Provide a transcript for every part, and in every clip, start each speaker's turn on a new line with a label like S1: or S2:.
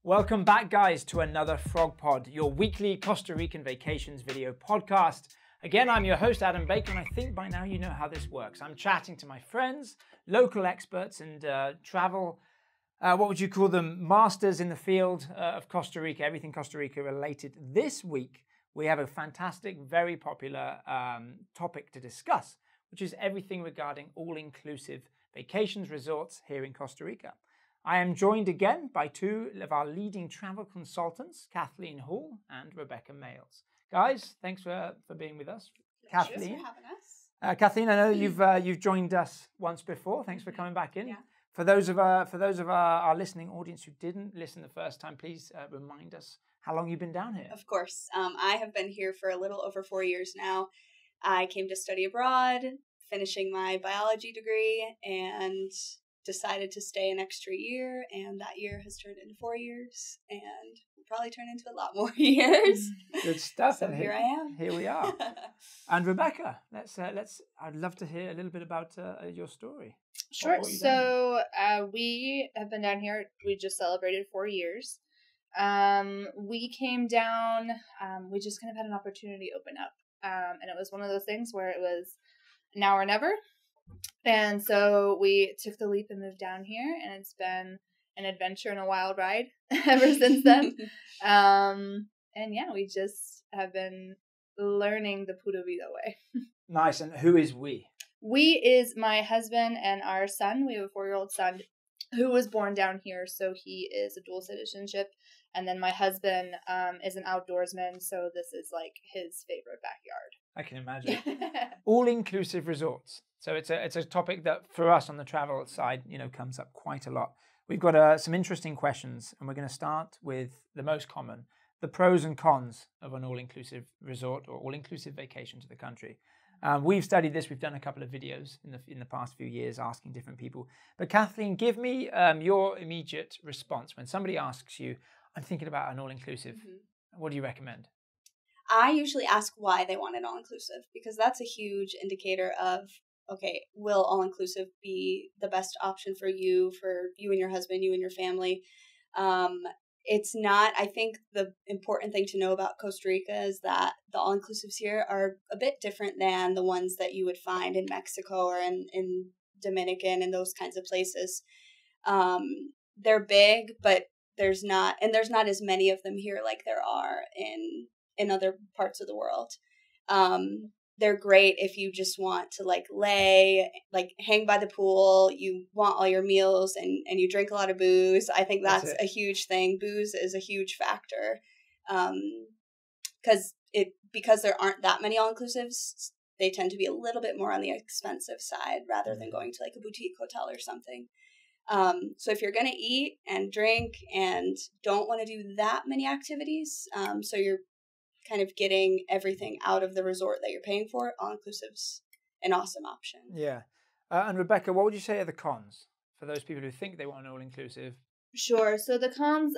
S1: Welcome back, guys, to another Frog Pod, your weekly Costa Rican vacations video podcast. Again, I'm your host, Adam Baker, and I think by now you know how this works. I'm chatting to my friends, local experts and travel, what would you call them, masters in the field of Costa Rica, everything Costa Rica related. This week, we have a fantastic, very popular topic to discuss, which is everything regarding all-inclusive vacations resorts here in Costa Rica. I am joined again by two of our leading travel consultants, Kathleen Hall and rebeccamales. Guys, thanks for being with us.
S2: Kathleen, thanks for having us.
S1: Kathleen, I know you've joined us once before. Thanks for coming back in.
S2: Yeah.
S1: For those of our listening audience who didn't listen the first time, please remind us how long you've been down here.
S2: Of course. I have been here for a little over 4 years now. I came to study abroad, finishing my biology degree, and decided to stay an extra year, and that year has turned into 4 years, and will probably turn into a lot more years.
S1: Good stuff.
S2: So here I am.
S1: Here we are. And Rebecca, I'd love to hear a little bit about your story.
S3: Sure. So we have been down here. We just celebrated 4 years. We came down. We just kind of had an opportunity open up, and it was one of those things where it was now or never. And so we took the leap and moved down here, and it's been an adventure and a wild ride ever since then. And yeah, we just have been learning the Pura Vida way.
S1: Nice. And who is we?
S3: We is my husband and our son. We have a 4-year-old son who was born down here, so he is a dual citizenship. And then my husband is an outdoorsman, so this is like his favorite backyard.
S1: I can imagine. All-inclusive resorts. So it's a topic that for us on the travel side, comes up quite a lot. We've got some interesting questions, and we're going to start with the most common, the pros and cons of an all-inclusive resort or all-inclusive vacation to the country. We've studied this. We've done a couple of videos in the past few years asking different people. But Kathleen, give me your immediate response when somebody asks you, I'm thinking about an all-inclusive. Mm-hmm. What do you recommend?
S2: I usually ask why they want an all-inclusive, because that's a huge indicator of, okay, will all-inclusive be the best option for you and your husband, you and your family? It's not. I think the important thing to know about Costa Rica is that the all-inclusives here are a bit different than the ones that you would find in Mexico or in Dominican and those kinds of places. They're big, but there's not as many of them here like there are in other parts of the world. They're great if you just want to hang by the pool, you want all your meals and you drink a lot of booze. I think that's a huge thing. Booze is a huge factor. Because there aren't that many all-inclusives, they tend to be a little bit more on the expensive side rather than going to like a boutique hotel or something. So if you're going to eat and drink and don't want to do that many activities, so you're kind of getting everything out of the resort that you're paying for, all-inclusive's an awesome option.
S1: Yeah. And Rebecca, what would you say are the cons for those people who think they want an all-inclusive?
S3: Sure. So the cons,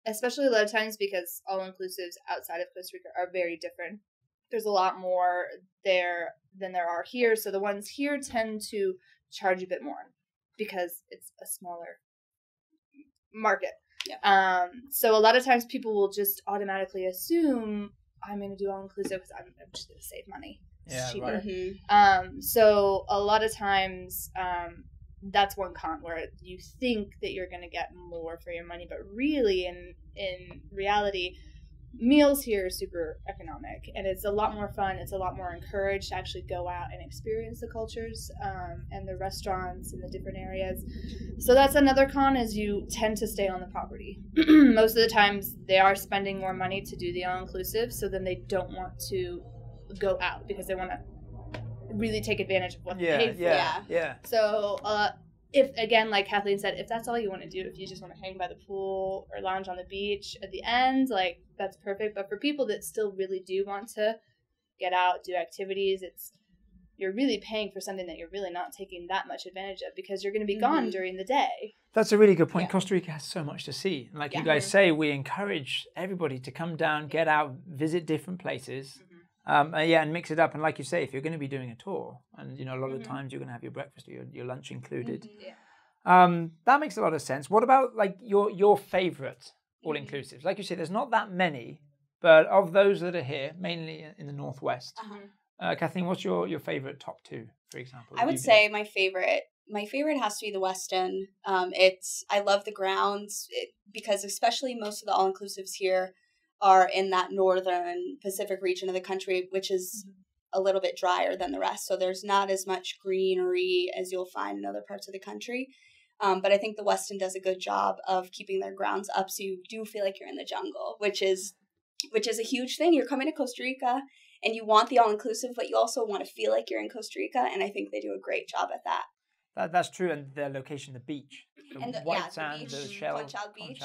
S3: especially a lot of times because all-inclusives outside of Costa Rica are very different. There's a lot more there than there are here. So the ones here tend to charge a bit more because it's a smaller market. Yeah. So a lot of times people will just automatically assume I'm going to do all-inclusive because I'm just going to save money. It's cheaper. Right. Mm-hmm. So a lot of times that's one con where you think that you're going to get more for your money, but really in reality, meals here are super economic, and it's a lot more fun. It's a lot more encouraged to actually go out and experience the cultures and the restaurants in the different areas. So that's another con, is you tend to stay on the property. Most of the times they are spending more money to do the all-inclusive, so then they don't want to go out because they want to really take advantage of what they paid for.
S1: Yeah.
S3: So if, again, like Kathleen said, if that's all you want to do, if you just want to hang by the pool or lounge on the beach at the end, that's perfect. But for people that still really do want to get out, do activities, you're really paying for something that you're really not taking that much advantage of because you're going to be gone during the day.
S1: That's a really good point. Yeah. Costa Rica has so much to see. And like you guys say, we encourage everybody to come down, get out, visit different places. And mix it up. And like you say, if you're going to be doing a tour, and a lot of the times you're going to have your breakfast or your lunch included, that makes a lot of sense. What about like your favorite all-inclusives. Like you say, there's not that many, but of those that are here, mainly in the Northwest, Kathleen, what's your favorite top two, for example?
S2: I would say my favorite has to be the Westin. I love the grounds because especially most of the all-inclusives here are in that northern Pacific region of the country, which is a little bit drier than the rest. So there's not as much greenery as you'll find in other parts of the country. But I think the Westin does a good job of keeping their grounds up so you do feel like you're in the jungle, which is a huge thing. You're coming to Costa Rica and you want the all-inclusive, but you also want to feel like you're in Costa Rica, and I think they do a great job at that.
S1: That's true, and their location, the beach. The white sand,
S2: beach,
S1: the shell.
S2: Conchal Beach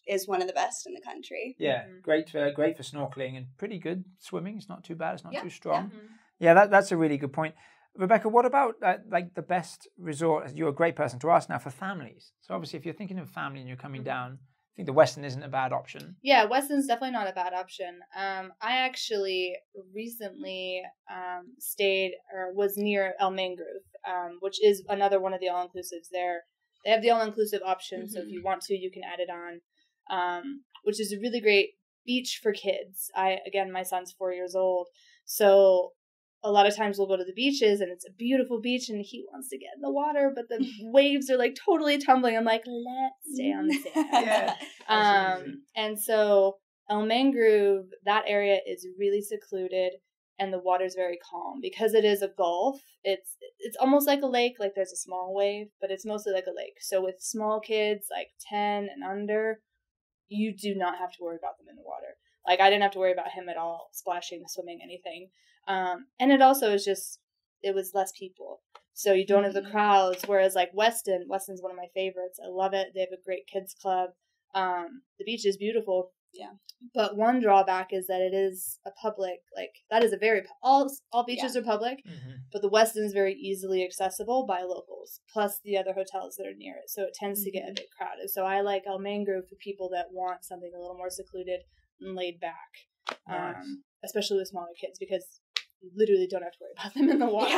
S2: is one of the best in the country.
S1: Yeah, great for snorkeling and pretty good swimming. It's not too bad. It's not too strong.
S2: Yeah,
S1: that's a really good point. Rebecca, what about like the best resort? You're a great person to ask now for families. So obviously, if you're thinking of family and you're coming down, I think the Westin isn't a bad option.
S3: Yeah, Westin's definitely not a bad option. I actually recently stayed or was near El Mangrove, which is another one of the all-inclusives there. They have the all-inclusive option, so if you want to, you can add it on, which is a really great beach for kids. My son's 4 years old, so a lot of times we'll go to the beaches and it's a beautiful beach and he wants to get in the water, but the waves are like totally tumbling. I'm like, let's stay on the sand. And so El Mangrove, that area is really secluded and the water's very calm because it is a gulf. It's almost like a lake, like there's a small wave, but it's mostly like a lake. So with small kids, like 10 and under, you do not have to worry about them in the water. Like I didn't have to worry about him at all, splashing, swimming, anything. And it also is it was less people. So you don't have the crowds. Whereas like Westin's one of my favorites. I love it. They have a great kids club. The beach is beautiful. Yeah. But one drawback is that it is a public, like that is all beaches are public, but the Westin is very easily accessible by locals, plus the other hotels that are near it. So it tends to get a bit crowded. So I like El Mangrove for people that want something a little more secluded and laid back. Especially with smaller kids because you literally don't have to worry about them in the water.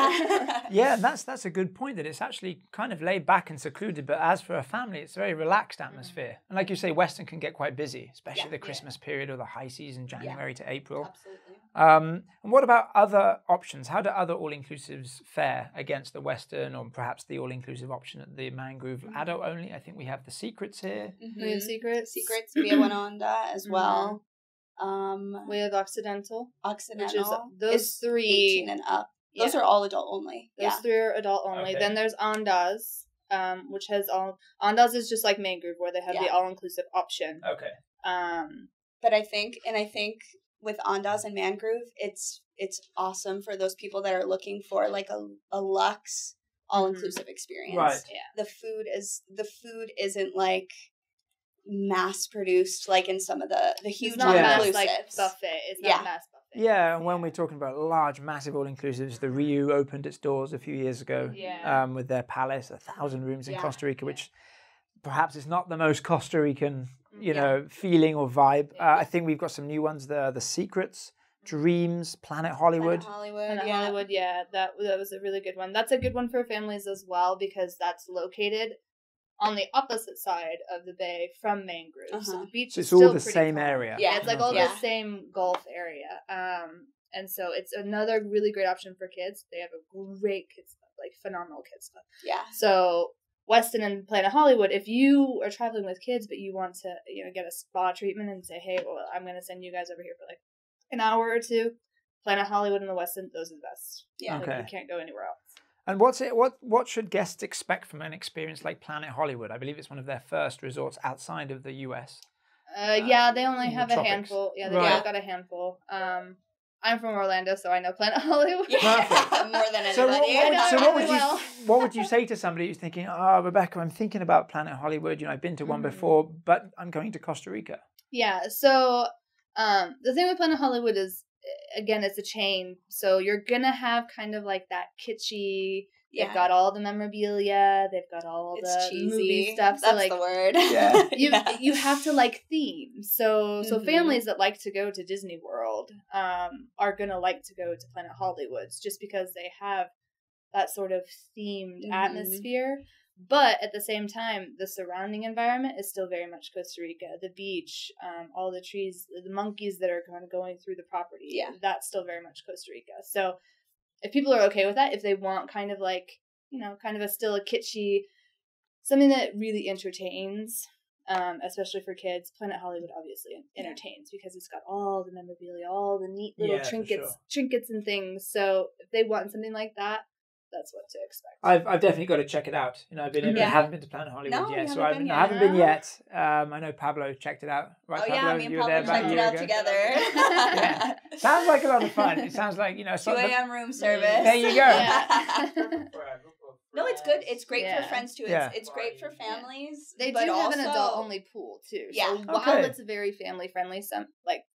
S1: Yeah, and that's a good point, that it's actually kind of laid back and secluded, but as for a family, it's a very relaxed atmosphere. And like you say, Westin can get quite busy, especially the Christmas period or the high season, January to April.
S2: Absolutely.
S1: And what about other options? How do other all-inclusives fare against the Westin or perhaps the all-inclusive option at the Mangrove? Adult only, I think we have the Secrets here.
S3: We have Secrets.
S2: We have one on as well.
S3: We have Occidental,
S2: which
S3: is those three
S2: 18 and up. Those are all adult only.
S3: Those three are adult only. Okay. Then there's Ondas, which has Ondas is just like Mangrove, where they have the all-inclusive option.
S1: Okay.
S2: But I think with Ondas and Mangrove, it's awesome for those people that are looking for like a luxe all-inclusive experience.
S1: Right.
S2: Yeah. The food isn't like mass produced like in some of the huge all-inclusives.
S3: Like buffet. It's not mass buffet.
S1: Yeah, and when we're talking about large, massive all-inclusives, the Rio opened its doors a few years ago with their palace, 1,000 rooms in Costa Rica, which perhaps is not the most Costa Rican, feeling or vibe. I think we've got some new ones there, the Secrets, Dreams, Planet Hollywood.
S3: Hollywood, that was a really good one. That's a good one for families as well because that's located on the opposite side of the bay from Mangrove. So the beach is still all the same
S1: area.
S3: Yeah, it's like all the same Gulf area. And so it's another really great option for kids. They have a great kids club, like phenomenal kids club. Yeah. So Westin and Planet Hollywood, if you are traveling with kids but you want to, get a spa treatment and say, hey, well, I'm going to send you guys over here for like an hour or two, Planet Hollywood and the Westin, those are the best. Yeah. Okay. You can't go anywhere else.
S1: And what should guests expect from an experience like Planet Hollywood? I believe it's one of their first resorts outside of the US.
S3: They only have a handful. Yeah, they've got a handful. I'm from Orlando, so I know Planet Hollywood.
S2: Yeah, more than anybody.
S1: What would you say to somebody who's thinking, Rebecca, I'm thinking about Planet Hollywood. I've been to one before, but I'm going to Costa Rica.
S3: Yeah. So the thing with Planet Hollywood is, again, it's a chain, so you're gonna have kind of like that kitschy. They've got all the memorabilia. They've got all the cheesy movie stuff. So
S2: that's the word.
S3: Yeah. You have to like themes. So families that like to go to Disney World are gonna like to go to Planet Hollywood just because they have that sort of themed atmosphere. But at the same time, the surrounding environment is still very much Costa Rica. The beach, all the trees, the monkeys that are kind of going through the property.
S2: Yeah.
S3: That's still very much Costa Rica. So if people are okay with that, if they want kind of like, you know, kind of a kitschy, something that really entertains, especially for kids, Planet Hollywood obviously entertains because it's got all the memorabilia, all the neat little trinkets and things. So if they want something like that, that's what to expect.
S1: I've definitely got to check it out. You know, I haven't been to Planet Hollywood yet, so I haven't been yet. I know Pablo checked it out. Right, Pablo?
S2: Yeah, me and Pablo checked it out together.
S1: Yeah. Sounds like a lot of fun. It sounds like, you know,
S2: 2 a.m. room service.
S1: There you go.
S2: Yeah. No, it's good. It's great for friends too. It's great for families.
S3: They do have an adult-only pool too. So while it's a very family-friendly,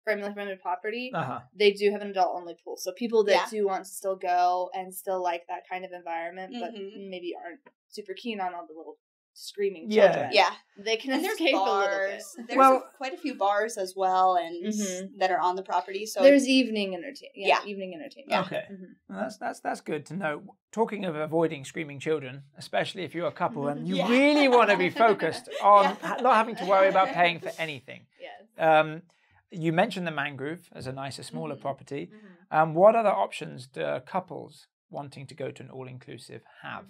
S3: family-friendly property, they do have an adult-only pool. So people that do want to still go and still like that kind of environment, but maybe aren't super keen on all the little screaming children. Yeah. They can escape a little bit.
S2: There's quite a few bars as well and that are on the property. So
S3: there's evening entertainment. Evening entertainment.
S1: Okay. Well, that's good to know. Talking of avoiding screaming children, especially if you're a couple and you really want to be focused on not having to worry about paying for anything.
S3: Yes.
S1: You mentioned the Mangrove as a nicer, smaller property. What other options do couples wanting to go to an all-inclusive have?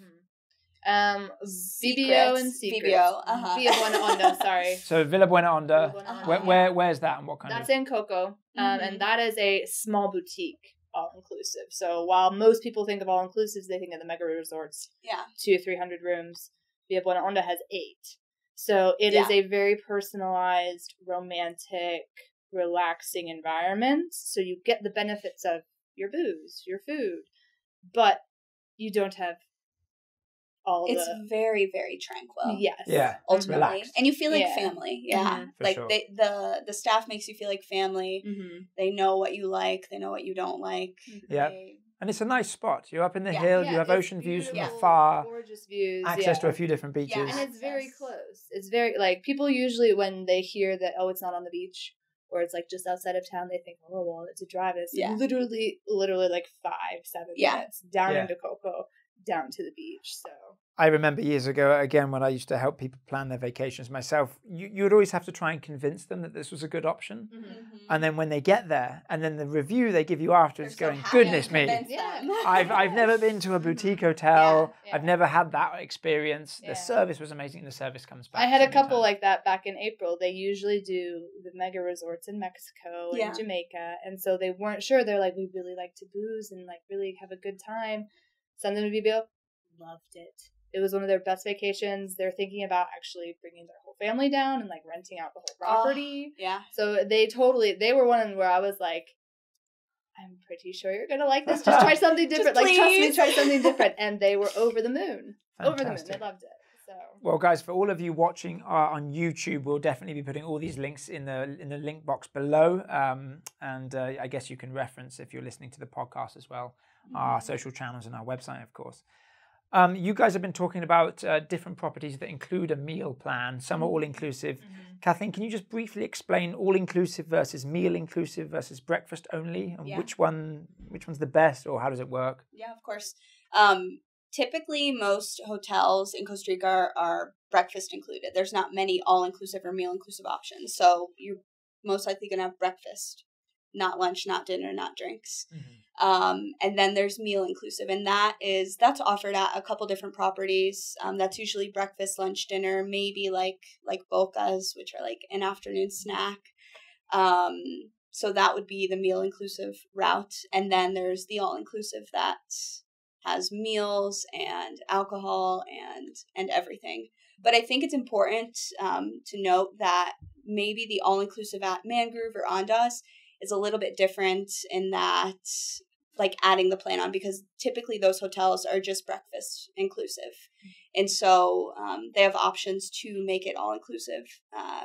S3: BBO and Secrets.
S2: BBO,
S3: Villa Buena Onda, sorry.
S1: So Villa Buena Onda, where's that and what kind
S3: That's in Coco, and that is a small boutique all-inclusive. So while most people think of all-inclusives, they think of the mega resorts. 200 to 300 rooms. Villa Buena Onda has 8. So it is a very personalized, romantic, relaxing environment. So you get the benefits of your booze, your food, but you don't have
S2: it's very, very tranquil.
S3: Yes.
S1: Yeah.
S2: Ultimately.
S1: Relaxed.
S2: And you feel like family. Yeah. Like
S1: sure.
S2: the staff makes you feel like family. They know what you like. They know what you don't like.
S1: Yeah. And it's a nice spot. You're up in the hill. You have ocean views from afar.
S3: Gorgeous views.
S1: Access to a few different beaches.
S3: Yeah, and it's very close. It's very, like, people usually, when they hear that, it's not on the beach, or it's, like, just outside of town, they think, it's a drive. It's literally, like, 5-7 minutes down into Coco, down to the beach. So
S1: I remember years ago, again, when I used to help people plan their vacations myself, you would always have to try and convince them that this was a good option. And then when they get there, and then the review they give you after is going, goodness me, I've never been to a boutique hotel. I've never had that experience. The service was amazing, and the service comes back.
S3: I had a couple like that back in April. They usually do the mega resorts in Mexico and Jamaica, and so they weren't sure. They're like, we really like to booze and like really have a good time. Send them to BBO. Loved it. It was one of their best vacations. They're thinking about actually bringing their whole family down and like renting out the whole property. So they were one where I was like, I'm pretty sure you're going to like this. Just try something different. Like, trust me, try something different. And they were over the moon.
S1: Fantastic.
S3: Over the moon. They loved it. So.
S1: Well, guys, for all of you watching on YouTube, we'll definitely be putting all these links in the link box below. And I guess you can reference, if you're listening to the podcast as well, our social channels and our website, of course. You guys have been talking about different properties that include a meal plan. Some are all-inclusive. Kathleen, can you just briefly explain all-inclusive versus meal-inclusive versus breakfast only? And which one's the best, or how does it work?
S2: Yeah, of course. Typically, most hotels in Costa Rica are breakfast included. There's not many all-inclusive or meal-inclusive options. So you're most likely going to have breakfast, not lunch, not dinner, not drinks. And then there's meal inclusive, and that's offered at a couple different properties. That's usually breakfast, lunch, dinner, maybe like bocas, which are like an afternoon snack. So that would be the meal inclusive route. And then there's the all inclusive that has meals and alcohol and everything. But I think it's important to note that maybe the all inclusive at Mangrove or Ondas is a little bit different in that, like, adding the plan on, because typically those hotels are just breakfast inclusive. And so they have options to make it all inclusive,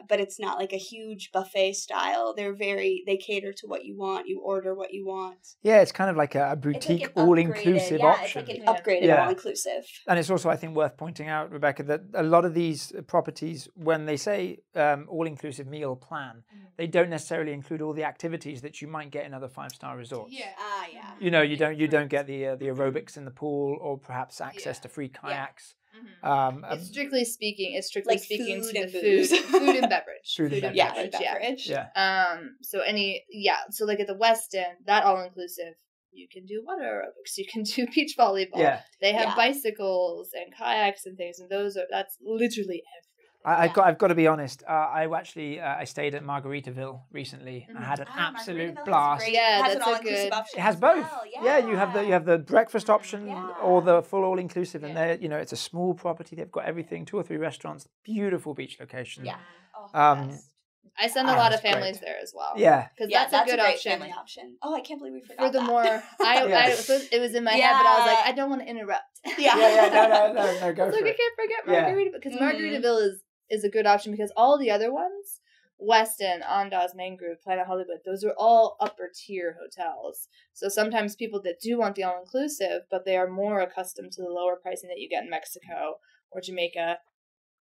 S2: but it's not like a huge buffet style. They cater to what you want. You order what you want.
S1: Yeah, it's kind of like a boutique like all-inclusive option.
S2: It's like an upgraded all-inclusive.
S1: And it's also, I think, worth pointing out, Rebecca, that a lot of these properties, when they say all-inclusive meal plan, they don't necessarily include all the activities that you might get in other 5-star resorts. You know, you don't get the aerobics in the pool, or perhaps access to free kayaks.
S3: It's strictly speaking
S2: like
S3: to
S2: food
S3: the
S2: and
S3: food,
S2: booze.
S3: food and beverage,
S1: Food and
S2: beverage.
S1: Yeah.
S3: So like at the West End, that all inclusive, you can do water aerobics, you can do beach volleyball.
S1: Yeah.
S3: They have bicycles and kayaks and things, and that's literally everything.
S1: I've got to be honest. I stayed at Margaritaville recently. I had an absolute blast.
S3: Yeah,
S2: has
S3: that's
S2: an
S3: a good.
S2: all-inclusive option
S1: It has
S2: as
S1: both.
S2: well.
S1: Yeah, you have the breakfast option or the full all inclusive, and
S3: Yeah.
S1: they're it's a small property. They've got everything, 2 or 3 restaurants, beautiful beach location.
S2: Yeah.
S3: I send a lot of
S1: that's
S3: families
S1: great.
S3: there as well.
S1: Yeah,
S3: because
S2: that's
S3: a good
S2: great
S3: option.
S2: family option. Oh, I can't believe we forgot
S3: For the
S2: that.
S3: more, it was in my head, but I was like, I don't want to interrupt.
S2: Yeah.
S1: No, go
S3: It's
S1: for
S3: like, I
S1: it.
S3: can't forget
S1: Yeah.
S3: Margaritaville, because
S2: Mhm.
S3: Margaritaville is a good option, because all the other ones, Westin, Andaz, Main Group, Planet Hollywood, those are all upper tier hotels. So sometimes people that do want the all inclusive, but they are more accustomed to the lower pricing that you get in Mexico or Jamaica,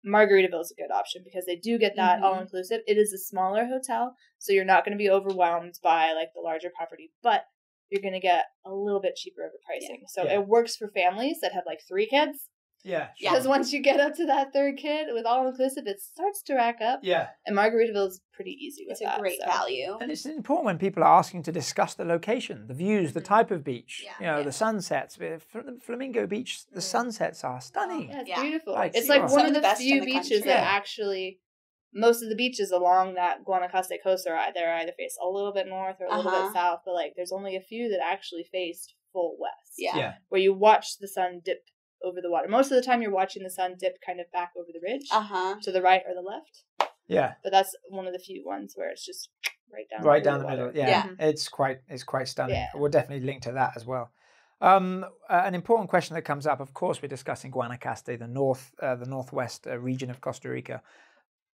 S3: Margaritaville is a good option because they do get that all inclusive. It is a smaller hotel, so you're not going to be overwhelmed by like the larger property, but you're going to get a little bit cheaper of a pricing. So it works for families that have like 3 kids.
S1: Yeah,
S3: Because once you get up to that 3rd kid with all inclusive, it starts to rack up.
S1: yeah.
S3: And Margaritaville is pretty easy with
S2: It's
S3: that.
S2: a great value.
S1: And it's important when people are asking to discuss the location, the views, the type of beach, the sunsets. Flamingo Beach, the sunsets are stunning.
S3: Yeah, it's
S2: Yeah.
S3: beautiful.
S1: Like,
S3: It's
S1: sure.
S3: like
S2: Some
S3: one
S2: of
S3: of
S2: the
S3: the
S2: best in
S3: few
S2: the
S3: beaches
S2: country.
S3: that
S1: Yeah.
S3: actually, most of the beaches along that Guanacaste coast they're either face a little bit north or a little bit south, but like there's only a few that actually faced full west.
S2: Yeah.
S3: Where you watch the sun dip over the water. Most of the time you're watching the sun dip kind of back over the ridge to the right or the left.
S1: Yeah.
S3: But that's one of the few ones where it's just right down
S1: the middle.
S3: water.
S1: Yeah. It's quite stunning.
S3: Yeah.
S1: We'll definitely link to that as well. An important question that comes up, of course, we're discussing Guanacaste, the northwest region of Costa Rica.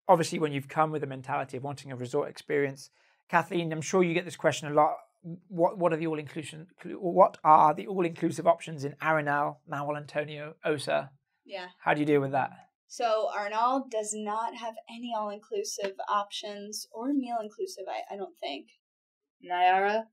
S1: Obviously, when you've come with a mentality of wanting a resort experience, Kathleen, I'm sure you get this question a lot. What are the all-inclusive options in Arenal, Manuel Antonio, Osa?
S2: Yeah.
S1: How do you deal with that?
S2: So Arenal does not have any all-inclusive options or meal-inclusive, I don't think.
S3: Nayara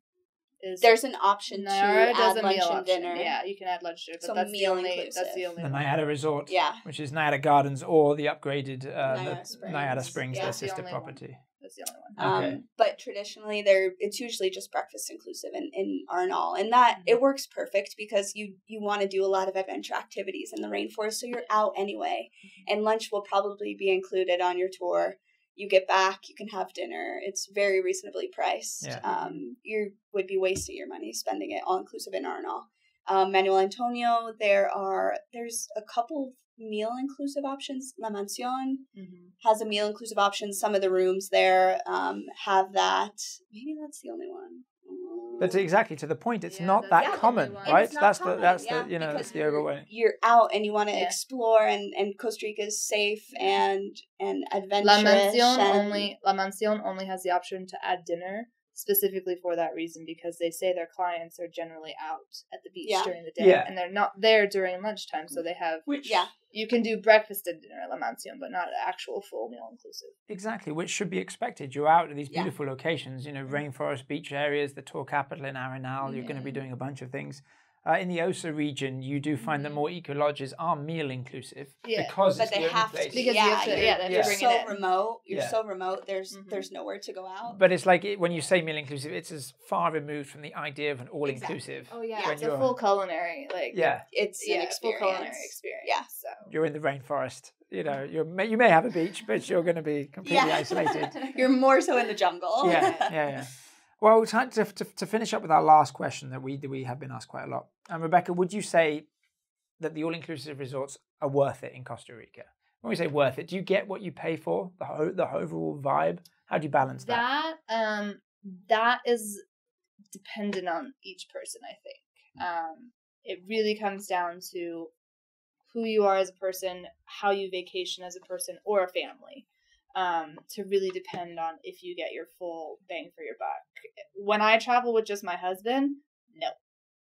S2: There's an option to
S3: Nayara does
S2: add
S3: a
S2: lunch
S3: meal
S2: and
S3: option.
S2: dinner.
S3: Yeah, you can add lunch dinner, but
S2: So
S3: that's the
S2: meal
S3: only
S2: inclusive.
S3: one.
S1: The Nayara Resort,
S2: Yeah.
S1: which is Nayara Gardens or the upgraded
S2: Nayara Springs.
S1: their
S3: That's the
S1: sister
S3: only
S1: property.
S3: That's the only one.
S1: Okay.
S2: But traditionally, it's usually just breakfast inclusive in Arenal, and that it works perfect because you want to do a lot of adventure activities in the rainforest, so you're out anyway, and lunch will probably be included on your tour. You get back, you can have dinner. It's very reasonably priced.
S1: Yeah.
S2: You would be wasting your money spending it all inclusive in Arenal. Manuel Antonio, there's a couple meal inclusive options. La Mansión has a meal inclusive option. Some of the rooms there have that. Maybe that's the only one.
S1: But exactly to the point, it's
S3: Yeah,
S1: not
S3: that's
S1: that
S3: the
S1: common,
S3: only one.
S1: right?
S2: It's not
S1: That's
S2: common,
S1: that's
S2: yeah,
S1: the that's
S2: because
S1: the overwhelming.
S2: You're out and you want to
S3: Yeah.
S2: explore, and Costa Rica is safe and adventurous.
S3: La Mansión only has the option to add dinner specifically for that reason, because they say their clients are generally out at the beach during the day, and they're not there during lunchtime, so they have you can do breakfast and dinner at La Mansión, but not actual full meal inclusive.
S1: Exactly, which should be expected. You're out at these beautiful locations, rainforest beach areas, the tour capital in Arenal. You're going to be doing a bunch of things. In the Osa region, you do find that more eco lodges are meal inclusive because
S2: but
S1: it's
S2: they
S1: the only
S2: have
S1: place.
S2: to.
S3: Because you have to, they have to bring
S2: so
S3: it in.
S2: remote. You're so remote. There's nowhere to go out.
S1: But it's like when you say meal inclusive, it's as far removed from the idea of an all inclusive.
S3: Oh yeah,
S1: when
S3: it's a full culinary
S2: it's an experience.
S3: full culinary experience.
S2: Yeah,
S3: so
S1: you're in the rainforest. You may have a beach, but you're going to be completely isolated.
S2: You're more so in the jungle.
S1: Yeah. Well, time to finish up with our last question that we have been asked quite a lot. And Rebecca, would you say that the all-inclusive resorts are worth it in Costa Rica? When we say worth it, do you get what you pay for? The overall vibe? How do you balance that?
S3: That is dependent on each person, I think. It really comes down to who you are as a person, how you vacation as a person or a family. To really depend on if you get your full bang for your buck. When I travel with just my husband, no.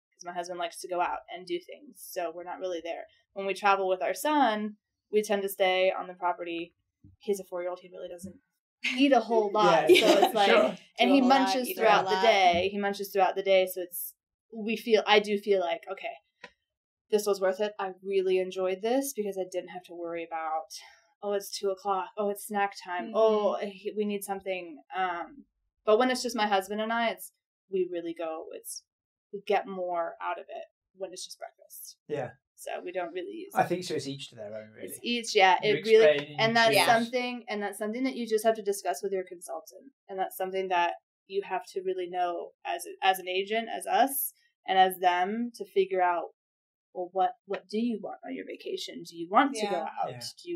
S3: Because my husband likes to go out and do things, so we're not really there. When we travel with our son, we tend to stay on the property. He's a 4-year-old, he really doesn't eat a whole lot. So it's like, and he munches throughout the day. So I do feel like, okay, this was worth it. I really enjoyed this because I didn't have to worry about, oh, it's 2:00. Oh, it's snack time.
S2: Mm-hmm.
S3: Oh, we need something. But when it's just my husband and I, we get more out of it when it's just breakfast.
S1: Yeah.
S3: So we don't really use
S1: I think so. It's each to their own, really.
S3: It's each, yeah.
S1: You
S3: It really,
S1: explain,
S3: and that's
S1: choose.
S3: something that you just have to discuss with your consultant, and that's something that you have to really know as an agent, as us, and as them to figure out. Well, what do you want on your vacation? Do you want to go out?
S1: Yeah.
S3: Do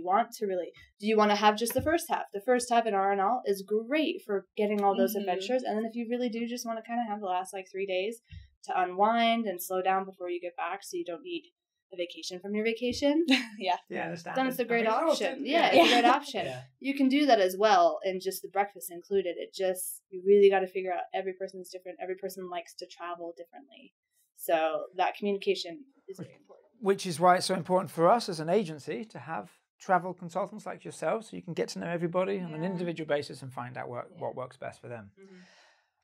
S3: you want to have just the first half? The first half in Arenal is great for getting all those adventures. And then if you really do just want to kind of have the last 3 days to unwind and slow down before you get back so you don't need a vacation from your vacation.
S1: Yeah, understand.
S3: Then it's a great option.
S1: Yeah,
S3: it's a great option.
S1: Yeah.
S3: You can do that as well, and just the breakfast included. You really got to figure out, every person's different. Every person likes to travel differently. So that communication is very important.
S1: Which is why it's so important for us as an agency to have travel consultants like yourself, so you can get to know everybody on an individual basis and find out what works best for them. Mm-hmm.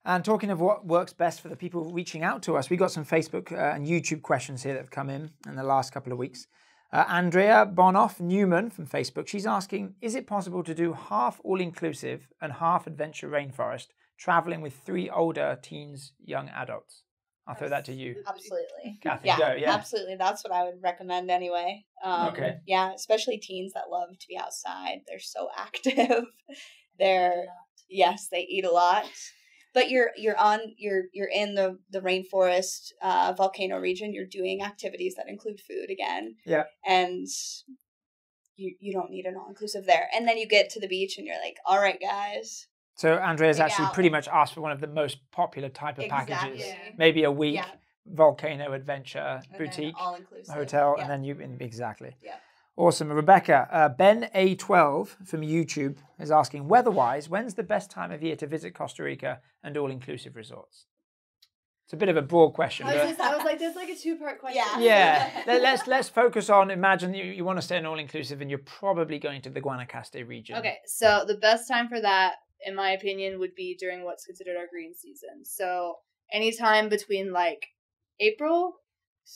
S1: And talking of what works best for the people reaching out to us, we got some Facebook and YouTube questions here that have come in the last couple of weeks. Andrea Bonoff Newman from Facebook, she's asking, is it possible to do half all-inclusive and half adventure rainforest, traveling with 3 older teens, young adults? I'll throw that to you.
S2: Absolutely.
S1: Kathleen, go, yeah.
S2: Absolutely. That's what I would recommend anyway.
S1: Okay.
S2: Yeah, especially teens that love to be outside. They're so active. Yes, they eat a lot. But you're in the rainforest volcano region. You're doing activities that include food again.
S1: Yeah.
S2: And you don't need an all-inclusive there. And then you get to the beach and you're like, all right, guys.
S1: So Andrea's actually pretty much asked for one of the most popular type of packages.
S2: Yeah.
S1: Maybe a week, volcano adventure,
S2: And
S1: boutique,
S2: all-inclusive.
S1: hotel, and then exactly.
S2: Yeah.
S1: Awesome. Rebecca, Ben A12 from YouTube is asking, weather-wise, when's the best time of year to visit Costa Rica and all-inclusive resorts? It's a bit of a broad question.
S3: I was like, there's like a 2-part question.
S1: Yeah. Let's focus on, imagine you want to stay in all-inclusive and you're probably going to the Guanacaste region.
S3: Okay, so the best time for that, in my opinion, would be during what's considered our green season. So anytime between April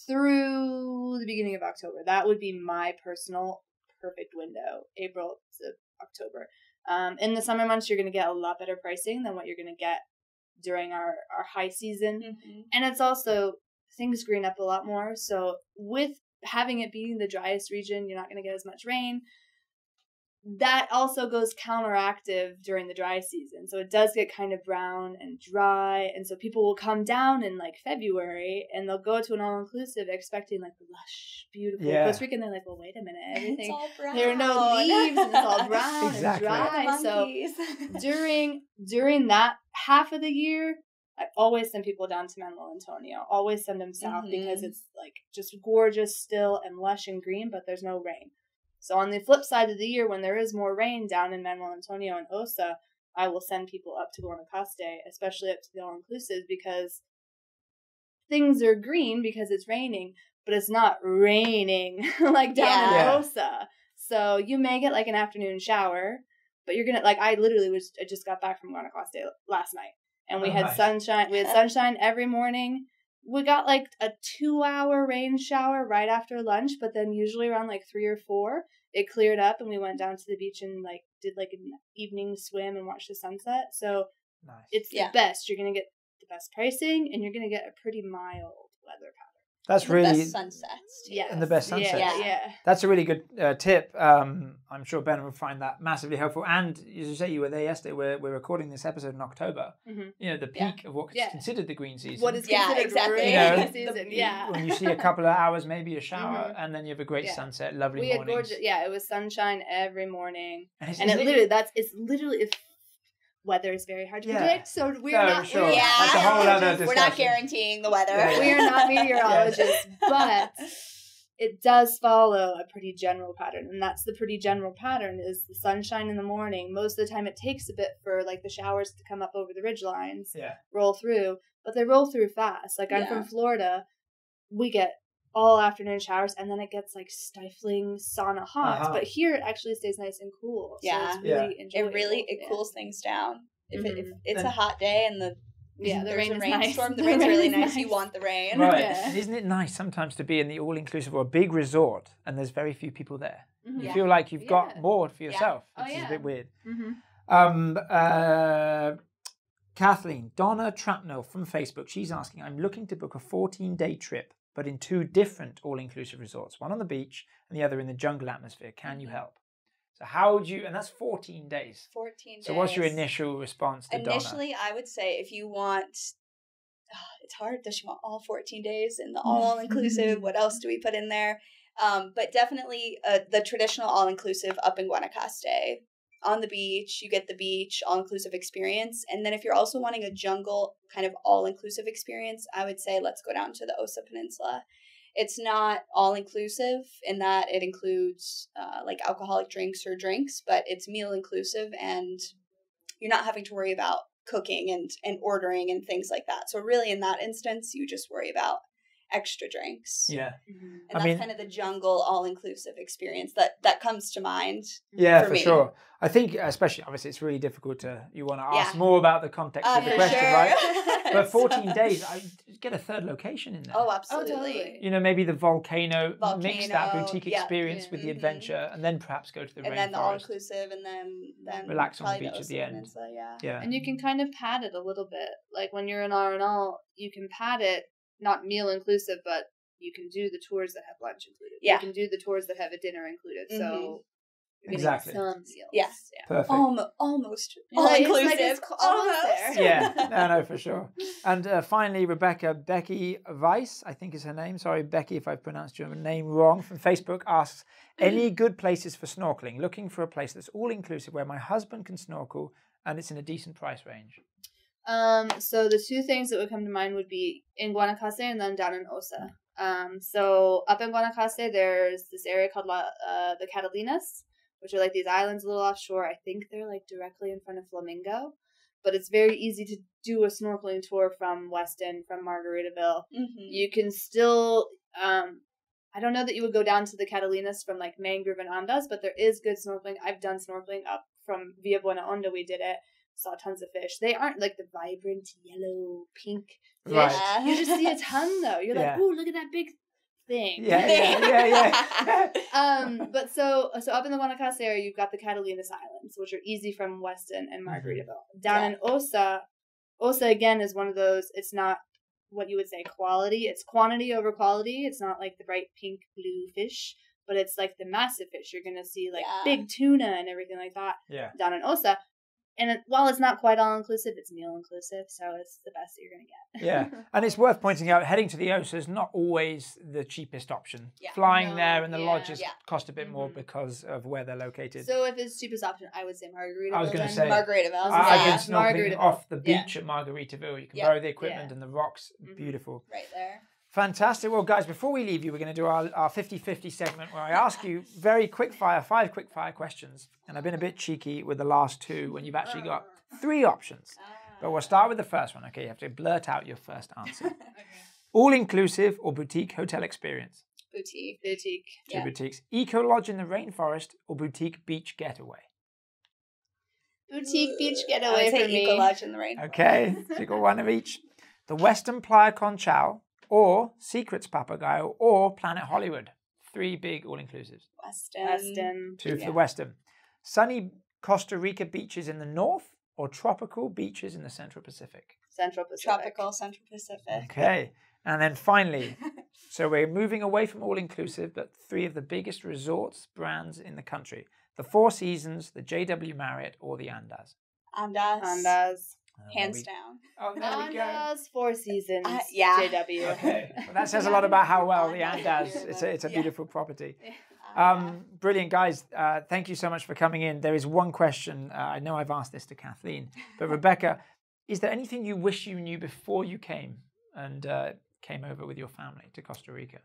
S3: through the beginning of October. That would be my personal perfect window, April to October. In the summer months, you're going to get a lot better pricing than what you're going to get during our high season. Mm-hmm. And it's also, things green up a lot more. So with having it being the driest region, you're not going to get as much rain. That also goes counteractive during the dry season. So it does get kind of brown and dry. And so people will come down in February and they'll go to an all-inclusive expecting lush, beautiful Costa Rica. And they're like, well, wait a minute. Everything,
S2: it's all brown.
S3: There are no leaves and it's all brown
S1: exactly.
S3: and dry. So during that half of the year, I always send people down to Manuel Antonio. Always send them south because it's just gorgeous still and lush and green, but there's no rain. So on the flip side of the year, when there is more rain down in Manuel Antonio and Osa, I will send people up to Guanacaste, especially up to the all-inclusive, because things are green because it's raining, but it's not raining down in Osa. So you may get an afternoon shower, but you're going to, I just got back from Guanacaste last night, and we had sunshine. We had sunshine every morning. We got a 2-hour rain shower right after lunch, but then usually around 3 or 4, it cleared up and we went down to the beach and did an evening swim and watched the sunset. So
S1: nice.
S3: It's the best. You're going to get the best pricing and you're going to get a pretty mild weather pattern.
S1: That's
S2: the
S1: really
S2: best sunsets.
S3: Yeah,
S1: and the best sunsets.
S3: Yeah.
S1: That's a really good tip. I'm sure Ben will find that massively helpful. And as you say, you were there yesterday. We're recording this episode in October. Mm-hmm. The peak of what's considered the green season.
S3: What is considered green season?
S1: When you see a couple of hours, maybe a shower, and then you have a great sunset, lovely mornings.
S3: We had gorgeous. Yeah, it was sunshine every morning,
S1: and
S3: it's literally. Weather is very hard to predict, so we're not.
S1: Sure. Yeah, that's a whole other discussion.
S2: We're not guaranteeing the weather.
S1: Yeah.
S3: We are not meteorologists, but it does follow a pretty general pattern, and that's the pretty general pattern is the sunshine in the morning. Most of the time, it takes a bit for the showers to come up over the ridge lines, roll through, but they roll through fast. I'm from Florida, we get all afternoon showers, and then it gets stifling sauna hot. But here it actually stays nice and cool. So it's really enjoyable.
S2: It cools things down. If it's a hot day and the
S3: Yeah, the rain is nice.
S2: Rainstorm. The rain's really nice. You want the rain.
S1: Right.
S3: Yeah.
S1: And isn't it nice sometimes to be in the all-inclusive or a big resort and there's very few people there?
S3: Mhm.
S1: You
S2: Yeah.
S1: feel like you've got
S3: Yeah.
S1: more for yourself,
S3: Oh,
S1: which is a
S3: yeah.
S1: bit weird.
S3: Mm-hmm.
S1: Kathleen, Donna Trapnell from Facebook, she's asking, I'm looking to book a 14-day trip, but in 2 different all-inclusive resorts, one on the beach and the other in the jungle atmosphere. Can you help? So how would you, and that's 14 days.
S2: 14 days.
S1: So what's your initial response to Donna?
S2: Initially, I would say if you want, it's hard. Does she want all 14 days in the all-inclusive? What else do we put in there? But definitely the traditional all-inclusive up in Guanacaste. On the beach, you get the beach all-inclusive experience. And then if you're also wanting a jungle kind of all-inclusive experience, I would say let's go down to the Osa Peninsula. It's not all-inclusive in that it includes like alcoholic drinks or drinks, but it's meal-inclusive and you're not having to worry about cooking and ordering and things like that. So really in that instance, you just worry about extra drinks.
S1: Yeah.
S2: And that's kind of the jungle all-inclusive experience that comes to mind.
S1: Yeah,
S2: for
S1: for
S2: me.
S1: sure. I think, especially, obviously, it's really difficult you want to ask
S2: Yeah.
S1: more about the context of the
S2: for
S1: question,
S2: sure.
S1: right? But 14 days, I get a third location in there.
S2: Oh, absolutely.
S3: totally.
S1: You know, maybe the volcano, mix that boutique
S2: yeah.
S1: experience with the adventure, and then perhaps go to the
S2: And
S1: rainforest.
S2: then the all-inclusive, and then
S1: Relax on the
S2: probably
S1: beach at
S2: Osa
S1: the end.
S2: Peninsula, yeah.
S1: Yeah.
S3: And you can kind of pad it a little bit. Like when you're in Arenal, you can pad it, not meal inclusive, but you can do the tours that have lunch included.
S2: Yeah.
S3: You can do the tours that have a dinner included. So you're getting
S1: Exactly.
S3: some meals.
S2: Yeah.
S1: Perfect.
S2: Almost
S3: Yeah, it's like
S2: all-inclusive.
S3: it's almost there.
S1: Yeah, no, for sure. And finally, Becky Weiss, I think is her name. Sorry, Becky, if I pronounced your name wrong, from Facebook asks, any good places for snorkeling? Looking for a place that's all-inclusive where my husband can snorkel and it's in a decent price range.
S3: So the 2 things that would come to mind would be in Guanacaste and then down in Osa. So up in Guanacaste, there's this area called the Catalinas, which are like these islands a little offshore. I think they're like directly in front of Flamingo, but it's very easy to do a snorkeling tour from Weston, from Margaritaville. You can still, I don't know that you would go down to the Catalinas from like Mangrove and Andas, but there is good snorkeling. I've done snorkeling up from Villa Buena Onda. We did it. Saw tons of fish. They aren't like the vibrant yellow, pink fish.
S1: Right.
S3: You just see a ton though. You're like, ooh, look at that big thing.
S1: Yeah.
S3: But so up in the Guanacaste area, you've got the Catalinas Islands, which are easy from Weston and Margaritaville. Down in Osa again is one of those. It's not what you would say quality. It's quantity over quality. It's not like the bright pink blue fish, but it's like the massive fish. You're gonna see like big tuna and everything like that.
S1: Yeah.
S3: Down in Osa. And while it's not quite all-inclusive, it's meal-inclusive, so it's the best that you're going to get.
S1: Yeah, and it's worth pointing out, heading to the Osa is not always the cheapest option.
S2: Yeah.
S1: Flying there and the lodges
S2: Yeah.
S1: cost a bit more because of where they're located.
S3: So if it's cheapest option, I would say Margaritaville.
S1: I was going to say
S2: Margaritaville.
S1: I've been snorkeling
S3: Margaritaville.
S1: off the beach at Margaritaville. You can borrow the equipment and the rocks. Beautiful.
S2: Right there.
S1: Fantastic. Well, guys, before we leave you, we're going to do our 50-50 segment where I ask you very five quick fire questions. And I've been a bit cheeky with the last 2 when you've actually got 3 options. But we'll start with the first one. Okay, you have to blurt out your first answer. All-inclusive or boutique hotel experience?
S2: Boutique.
S1: 2 boutiques. Eco lodge in the rainforest or boutique beach getaway?
S3: Boutique beach
S2: I
S3: getaway
S2: would say
S3: for me.
S2: Eco Lodge in the rain.
S1: Okay, so you got one of each. The Western Playa Conchal or Secrets Papagayo or Planet Hollywood. 3 big all-inclusives.
S2: Weston.
S1: 2 for the Western. Sunny Costa Rica beaches in the north or tropical beaches in the Central Pacific?
S3: Central Pacific.
S2: Tropical Central Pacific.
S1: Okay. And then finally, so we're moving away from all-inclusive, but 3 of the biggest resorts brands in the country. The Four Seasons, the JW Marriott, or the Andas.
S2: Andas. Hands
S1: There
S2: down.
S1: Oh, there we go.
S3: Andas, Four Seasons,
S2: yeah.
S3: JW.
S1: Okay. Well, that says a lot about how well the Andas, it's a beautiful property. Brilliant, guys. Thank you so much for coming in. There is one question. I know I've asked this to Kathleen, but Rebecca, is there anything you wish you knew before you came and came over with your family to Costa Rica?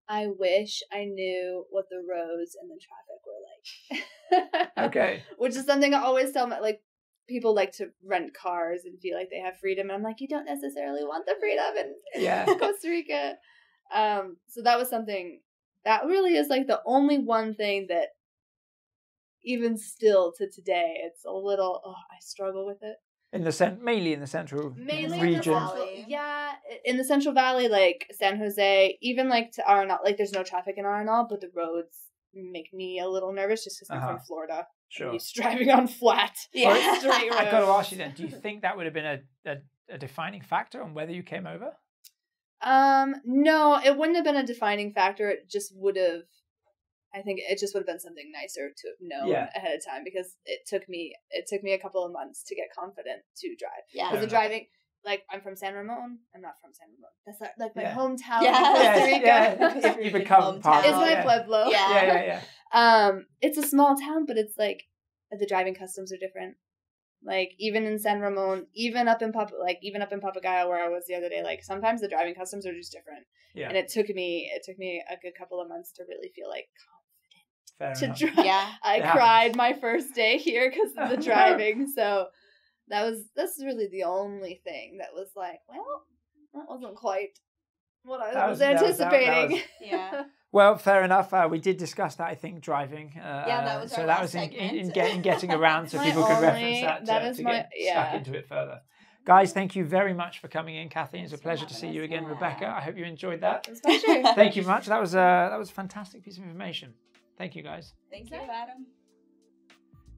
S3: I wish I knew what the roads and the traffic were like.
S1: Okay.
S3: Which is something I always tell my, like, people like to rent cars and feel like they have freedom. And I'm like, you don't necessarily want the freedom in Costa Rica. So that was something that really is like the only one thing that even still to today, it's a little, I struggle with it.
S1: Mainly in the central
S3: Mainly
S1: region.
S3: in the central, in the Central Valley, like San Jose, even like to Arenal. Like there's no traffic in Arenal, but the roads make me a little nervous just because I'm from Florida.
S1: Sure.
S3: I'm used to driving on flat, straight roads.
S1: I've got to ask you then, do you think that would have been a defining factor on whether you came over?
S3: No, it wouldn't have been a defining factor. It just would have, I think it just would have been something nicer to have known ahead of time, because it took me a couple of months to get confident to drive.
S2: Yeah.
S3: Because the driving, like, I'm from San Ramon. I'm not from San Ramon. That's not, like my hometown in Costa Rica.
S1: You become part of
S3: It's my pueblo.
S1: Yeah.
S3: It's a small town, but it's like the driving customs are different. Like even in San Ramon, even up in Papagayo where I was the other day, like sometimes the driving customs are just different. Yeah. And it took me a good couple of months to really feel like confident to drive. Yeah. I cried my first day here because of the driving. So that's really the only thing that was like, well, that wasn't quite what I was anticipating.
S2: Yeah.
S1: Well, fair enough. We did discuss that, I think, driving.
S2: That was
S1: so that was in getting around, so people could reference that to get stuck into it further. Guys, thank you very much for coming in, Kathleen. It's a pleasure to see you again, Rebecca. I hope you enjoyed that.
S3: It was a pleasure.
S1: Thank you much. That was a fantastic piece of information. Thank you, guys.
S2: Thank you, Adam.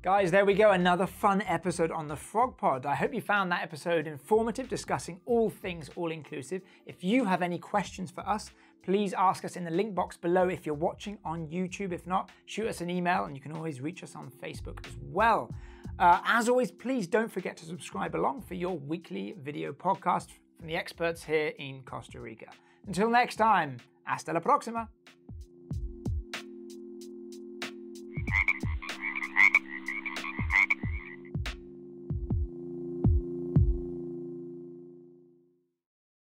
S1: Guys, there we go, another fun episode on the Frog Pod. I hope you found that episode informative, discussing all things all-inclusive. If you have any questions for us, please ask us in the link box below if you're watching on YouTube. If not, shoot us an email, and you can always reach us on Facebook as well. As always, please don't forget to subscribe along for your weekly video podcast from the experts here in Costa Rica. Until next time, hasta la próxima.